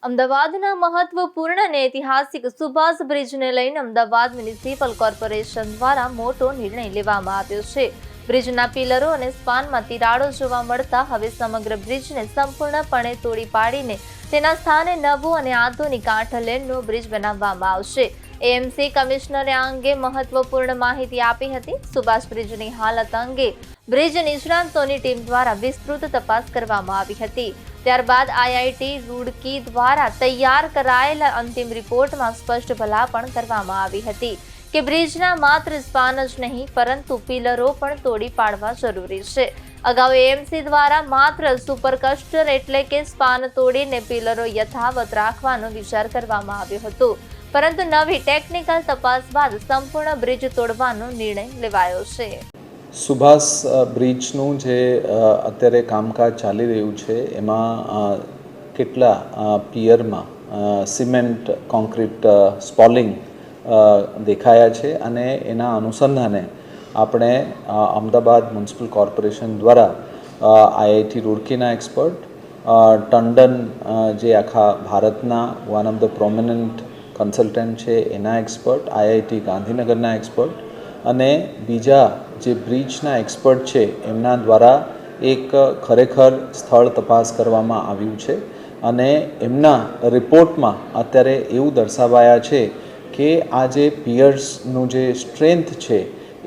અમદાવાદના મહત્વપૂર્ણ અને ઐતિહાસિક સુભાષ બ્રિજને લઈને અમદાવાદ મ્યુનિસિપલ કોર્પોરેશન દ્વારા મોટો નિર્ણય લેવામાં આવ્યો છે. બ્રિજના પિલરો અને સ્પાનમાં તિરાડો જોવા મળતા હવે સમગ્ર બ્રિજને સંપૂર્ણપણે તોડી પાડીને તેના સ્થાને નવો અને આધુનિક 8 લેનનો બ્રિજ બનાવવામાં આવશે. એએમસી કમિશનરે આ અંગે મહત્વપૂર્ણ માહિતી આપી હતી. સુભાષ બ્રિજની હાલત અંગે બ્રિજ નિષ્ણાંતોની ટીમ દ્વારા વિસ્તૃત તપાસ કરવામાં આવી હતી. ત્યારબાદ આઈઆઈટી રૂડકી દ્વારા તૈયાર કરાયેલા અંતિમ રિપોર્ટમાં સ્પષ્ટ ભલામણ કરવામાં આવી હતી કે બ્રિજના માત્ર સ્પાન જ નહીં પરંતુ પિલરો પણ તોડી પાડવા જરૂરી છે. અગાઉ એએમસી દ્વારા માત્ર સુપરકસ્ટર એટલે કે સ્પાન તોડીને પિલરો યથાવત રાખવાનો વિચાર કરવામાં આવ્યો હતો, પરંતુ નવી ટેકનિકલ તપાસ બાદ સંપૂર્ણ બ્રિજ તોડવાનો નિર્ણય લેવાયો છે. સુભાષ બ્રિજનું જે અત્યારે કામકાજ ચાલી રહ્યું છે એમાં કેટલા પિયરમાં સિમેન્ટ કોન્ક્રીટ સ્પોલિંગ દેખાયા છે અને એના અનુસંધાને આપણે અમદાવાદ મ્યુનિસિપલ કોર્પોરેશન દ્વારા આઈઆઈટી રૂડકીના એક્સપર્ટ, ટંડન જે આખા ભારતના one of the prominent consultant છે એના એક્સપર્ટ, આઈઆઈટી ગાંધીનગરના એક્સપર્ટ અને બીજા જે બ્રિજના એક્સપર્ટ છે એમના દ્વારા એક ખરેખર સ્થળ તપાસ કરવામાં આવ્યું છે અને એમના રિપોર્ટમાં અત્યારે એવું દર્શાવાયા છે કે આ જે પિયર્સનું જે સ્ટ્રેન્થ છે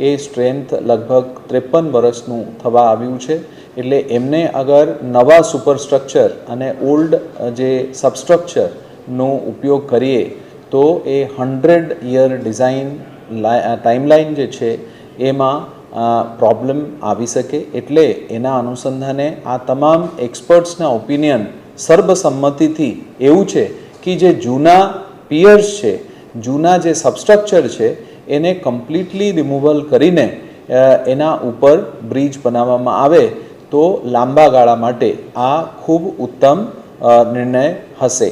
એ સ્ટ્રેન્થ લગભગ 53 વર્ષનું થવા આવ્યું છે. એટલે એમને અગર નવા સુપરસ્ટ્રક્ચર અને ઓલ્ડ જે સબસ્ટ્રક્ચરનો ઉપયોગ કરીએ તો એ 100 યર ડિઝાઇન ટાઈમલાઈન જે છે એમાં પ્રોબ્લેમ આવી શકે. એટલે એના અનુસંધાને આ તમામ એક્સપર્ટ્સના ઓપિનિયન સર્વસંમતિથી એવું છે કે જે જૂના પિયર્સ છે, જૂના જે સબસ્ટ્રક્ચર છે એને કમ્પ્લીટલી રિમૂવલ કરીને એના ઉપર બ્રિજ બનાવવામાં આવે તો લાંબા ગાળા માટે આ ખૂબ ઉત્તમ નિર્ણય હશે.